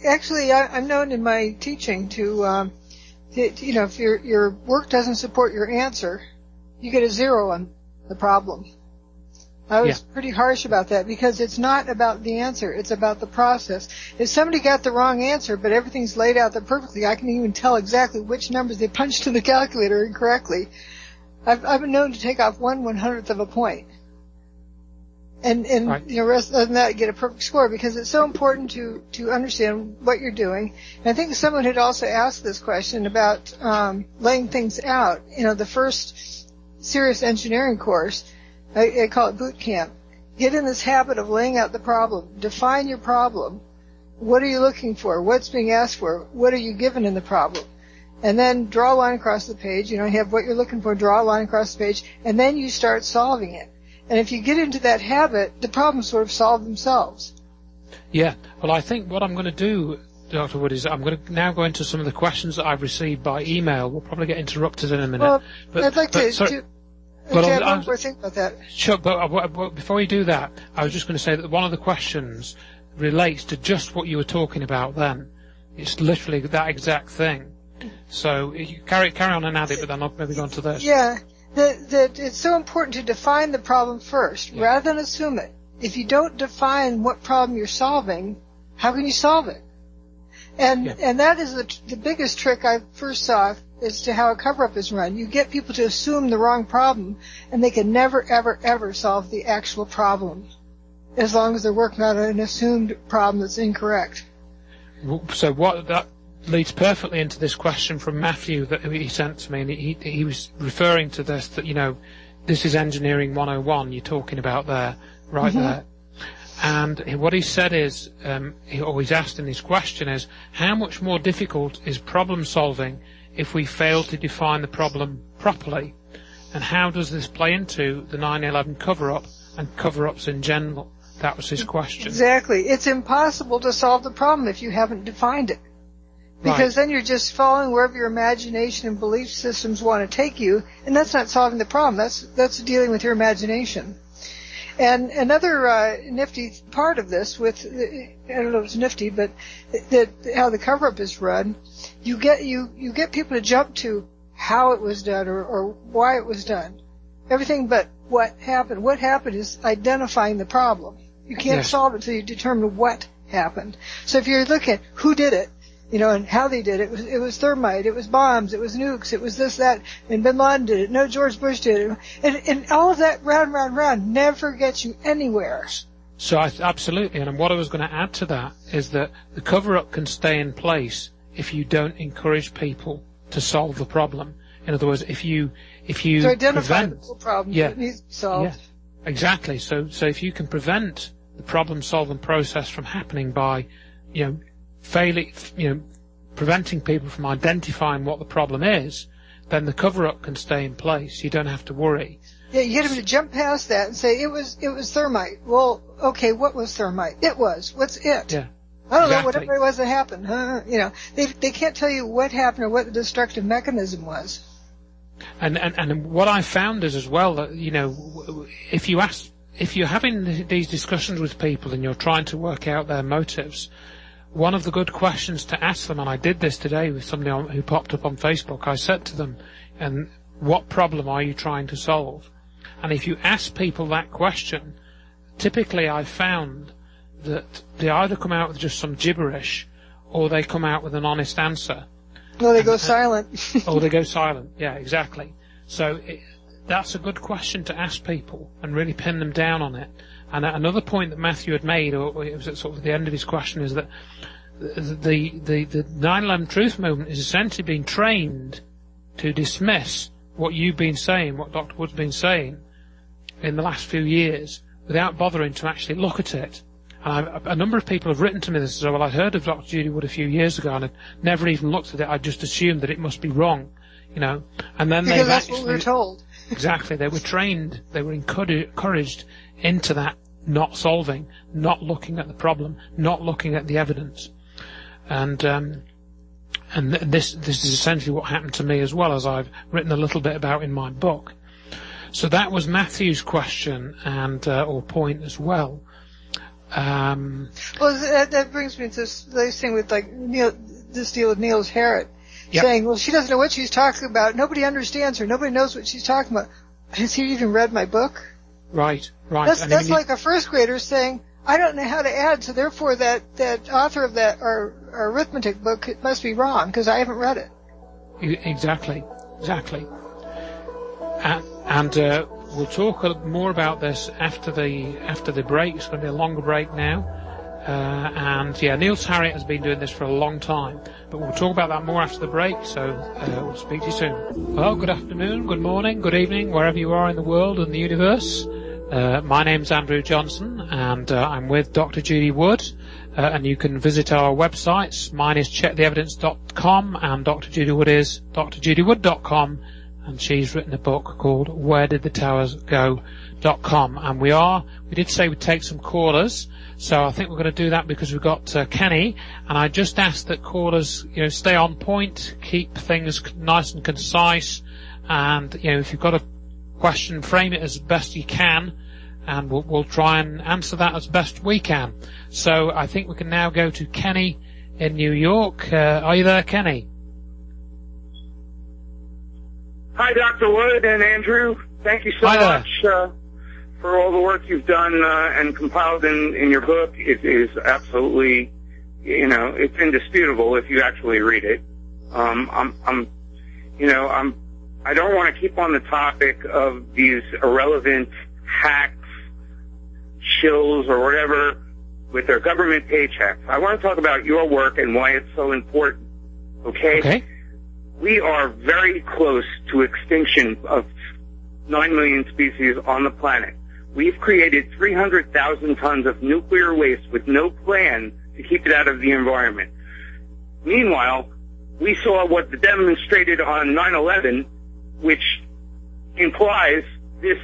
Actually, I'm known in my teaching to, if your work doesn't support your answer, you get a 0 on the problem. I was pretty harsh about that because it's not about the answer, it's about the process. If somebody got the wrong answer, but everything's laid out there perfectly, I can even tell exactly which numbers they punched in the calculator incorrectly. I've been known to take off 1/100th of a point. And right. Rather than that, get a perfect score, because it's so important to understand what you're doing. And I think someone had also asked this question about laying things out. The first serious engineering course, I call it boot camp. Get in this habit of laying out the problem. Define your problem. What are you looking for? What's being asked for? What are you given in the problem? And then draw a line across the page. You have what you're looking for, draw a line across the page, and then you start solving it. And if you get into that habit, the problems sort of solve themselves. Yeah. Well, I think what I'm going to do, Dr. Wood, is I'm going to now go into some of the questions that I've received by email. We'll probably get interrupted in a minute. Well, I'd like to have one more thing about that. Sure, but before you do that, I was just going to say that one of the questions relates to just what you were talking about then. It's literally that exact thing. So you carry on and add it, but then I'll maybe go on to this. Yeah. That it's so important to define the problem first, rather than assume it. If you don't define what problem you're solving, how can you solve it? And that is the biggest trick I first saw as to how a cover-up is run. You get people to assume the wrong problem, and they can never, ever, ever solve the actual problem, as long as they're working on an assumed problem that's incorrect. So that leads perfectly into this question from Matthew that he sent to me, and he was referring to this, that, this is Engineering 101 you're talking about there, right there. And what he said is, he's asked in his question is, how much more difficult is problem solving if we fail to define the problem properly? And how does this play into the 9/11 cover-up and cover-ups in general? That was his question. Exactly. It's impossible to solve the problem if you haven't defined it. Because then you're just following wherever your imagination and belief systems want to take you, and that's not solving the problem. That's dealing with your imagination. And another nifty part of this, I don't know if it's nifty, but how the cover-up is run, you get people to jump to how it was done or why it was done. Everything but what happened. What happened is identifying the problem. You can't solve it until you determine what happened. So if you're looking at who did it, and how they did it. It was thermite, it was bombs, it was nukes, it was this, that, and Bin Laden did it. No, George Bush did it. And all of that round never gets you anywhere. So absolutely, and what I was going to add to that is that the cover-up can stay in place if you don't encourage people to solve the problem. In other words, if you to identify the problem that needs to be solved. Yeah, exactly. So if you can prevent the problem-solving process from happening by, preventing people from identifying what the problem is, then the cover-up can stay in place. You don't have to worry. Yeah, you get them to jump past that and say, it was thermite. Well, okay, what was thermite? It was. What's it? Yeah. I don't know, whatever it was that happened. They can't tell you what happened or what the destructive mechanism was. And what I found is as well that, if you're having these discussions with people and you're trying to work out their motives, one of the good questions to ask them, and I did this today with somebody who popped up on Facebook, I said to them, and what problem are you trying to solve? And if you ask people that question, typically I found that they either come out with just some gibberish or they come out with an honest answer. Or they go silent. Or they go silent, yeah, exactly. So that's a good question to ask people and really pin them down on it. And another point that Matthew had made, or it was at sort of the end of his question, is that the 9/11 Truth Movement is essentially being trained to dismiss what you've been saying, what Dr. Wood's been saying in the last few years, without bothering to actually look at it. And a number of people have written to me this, well, I heard of Dr. Judy Wood a few years ago, and I'd never even looked at it. I just assumed that it must be wrong, And then because that's what we were told. Exactly. They were trained, they were encouraged into that not solving, not looking at the problem, not looking at the evidence. And this is essentially what happened to me as well, as I've written a little bit about in my book. So that was Matthew's question and or point as well. Well, that brings me to this thing with this deal with Niels Harrit, saying, well, she doesn't know what she's talking about. Nobody understands her. Nobody knows what she's talking about. Has he even read my book? Right. That's like a first grader saying, I don't know how to add, so therefore that author of that our arithmetic book must be wrong because I haven't read it. Exactly. And we'll talk more about this after the break. It's going to be a longer break now. Niels Harrit has been doing this for a long time, but we'll talk about that more after the break, so we'll speak to you soon. Well, good afternoon, good morning, good evening, wherever you are in the world and the universe. My name's Andrew Johnson, and I'm with Dr. Judy Wood, and you can visit our websites. Mine is checktheevidence.com, and Dr. Judy Wood is drjudywood.com, and she's written a book called wheredidthetowersgo.com. And we did say we'd take some callers, so I think we're going to do that because we've got Kenny, and I just asked that callers, stay on point, keep things nice and concise, and, if you've got a question, frame it as best you can, and we'll try and answer that as best we can. So I think we can now go to Kenny in New York. Are you there, Kenny? Hi, Dr. Wood and Andrew. Thank you so much for all the work you've done and compiled in your book. It is absolutely, it's indisputable if you actually read it. I don't want to keep on the topic of these irrelevant hacks, shills, or whatever with their government paychecks. I want to talk about your work and why it's so important. Okay? We are very close to extinction of 9 million species on the planet. We've created 300,000 tons of nuclear waste with no plan to keep it out of the environment. Meanwhile, we saw what demonstrated on 9/11, which implies this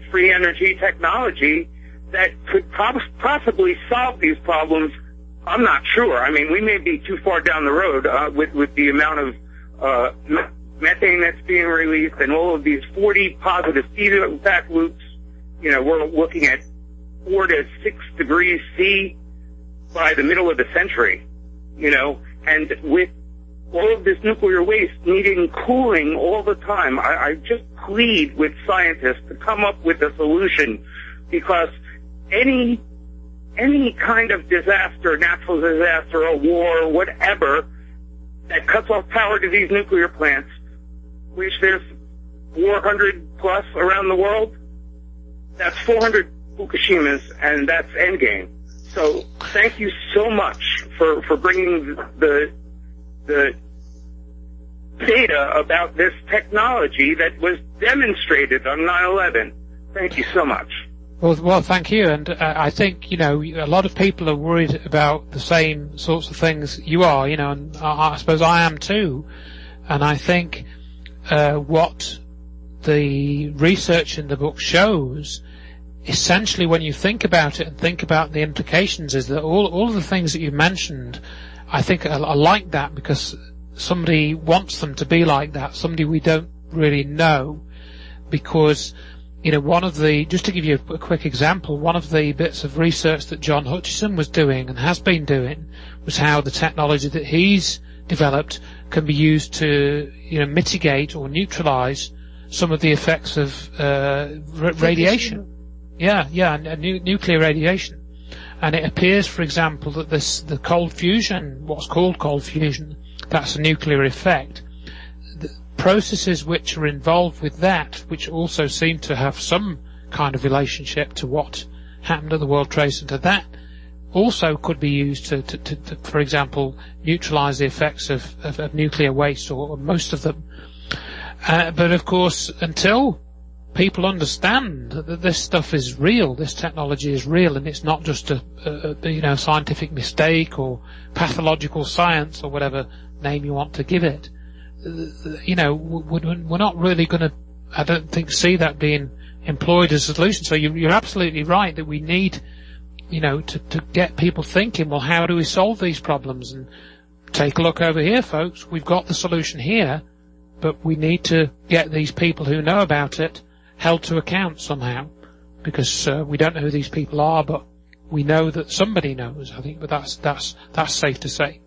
free energy technology that could possibly solve these problems. I'm not sure. I mean, we may be too far down the road with the amount of methane that's being released and all of these 40 positive feedback loops. We're looking at 4 to 6 degrees C by the middle of the century, and with all of this nuclear waste needing cooling all the time. I just plead with scientists to come up with a solution, because any kind of disaster, natural disaster, a war, whatever, that cuts off power to these nuclear plants, which there's 400 plus around the world, that's 400 Fukushimas, and that's endgame. So thank you so much for bringing the data about this technology that was demonstrated on 9/11. Thank you so much. Well, thank you. And I think, a lot of people are worried about the same sorts of things you are, and I suppose I am too. And I think what the research in the book shows, essentially when you think about it and think about the implications, is that all of the things that you mentioned, I think are like that because somebody wants them to be like that, somebody we don't really know, because just to give you a quick example, one of the bits of research that John Hutchison was doing and has been doing was how the technology that he's developed can be used to mitigate or neutralize some of the effects of radiation. Nuclear radiation. And it appears, for example, that the cold fusion, what's called cold fusion, that's a nuclear effect. The processes which are involved with that, which also seem to have some kind of relationship to what happened at the World Trade Center, that also could be used to for example, neutralize the effects of nuclear waste, or most of them. But of course, until people understand that this stuff is real, this technology is real, and it's not just a scientific mistake or pathological science or whatever name you want to give it, we're not really going to, I don't think, see that being employed as a solution. So you're absolutely right that we need, to get people thinking, well, how do we solve these problems? And take a look over here, folks. We've got the solution here, but we need to get these people who know about it held to account somehow, because we don't know who these people are, but we know that somebody knows, I think, but that's safe to say.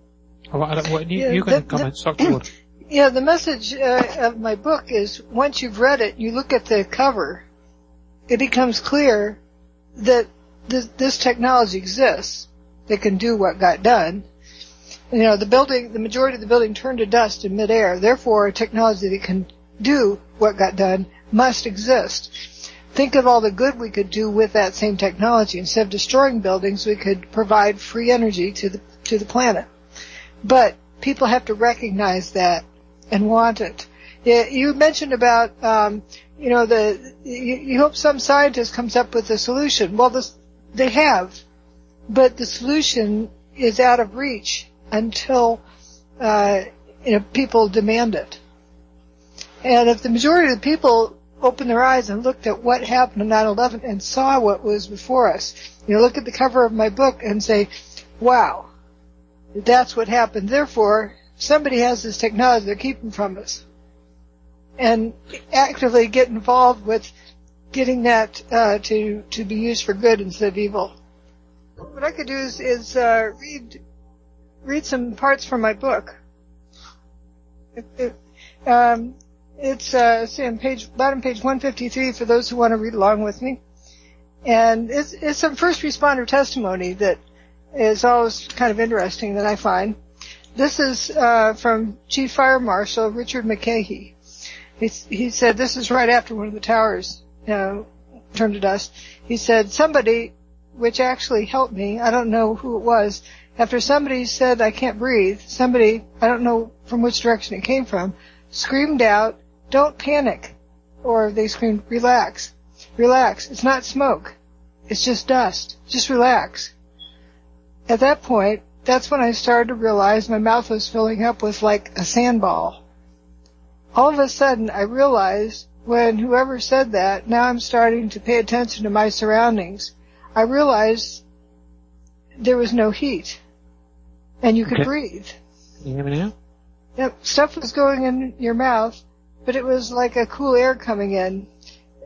You can comment, Dr. Wood. Yeah, the message of my book is once you've read it, you look at the cover, it becomes clear that this technology exists that can do what got done. The majority of the building turned to dust in midair. Therefore, a technology that can do what got done must exist. Think of all the good we could do with that same technology. Instead of destroying buildings, we could provide free energy to the planet. But people have to recognize that and want it. You mentioned about, you hope some scientist comes up with a solution. Well, they have, but the solution is out of reach until, people demand it. And if the majority of the people opened their eyes and looked at what happened on 9/11 and saw what was before us, look at the cover of my book and say, wow, that's what happened. Therefore, somebody has this technology they're keeping from us. And actively get involved with getting that to be used for good instead of evil. What I could do is read some parts from my book. It's on page 153 for those who want to read along with me. And it's some first responder testimony that is always kind of interesting that I find. This is from Chief Fire Marshal Richard McCahey. He said, this is right after one of the towers turned to dust. He said, somebody, which actually helped me, I don't know who it was, after somebody said, I can't breathe, somebody, I don't know from which direction it came from, screamed out, don't panic. Or they screamed, relax. Relax. It's not smoke. It's just dust. Just relax. At that point, that's when I started to realize my mouth was filling up with like a sandball. All of a sudden, I realized when whoever said that, now I'm starting to pay attention to my surroundings. I realized there was no heat. And you could breathe. Can you hear me now? Yep, stuff was going in your mouth, but it was like a cool air coming in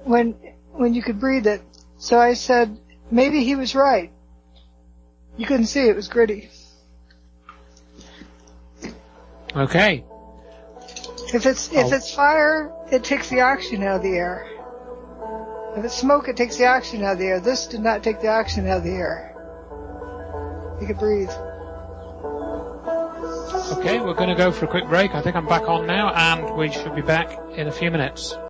when you could breathe it. So I said, maybe he was right. You couldn't see, it was gritty. Okay. If it's fire, it takes the oxygen out of the air. If it's smoke, it takes the oxygen out of the air. This did not take the oxygen out of the air. You could breathe. Okay, we're going to go for a quick break. I think I'm back on now, and we should be back in a few minutes.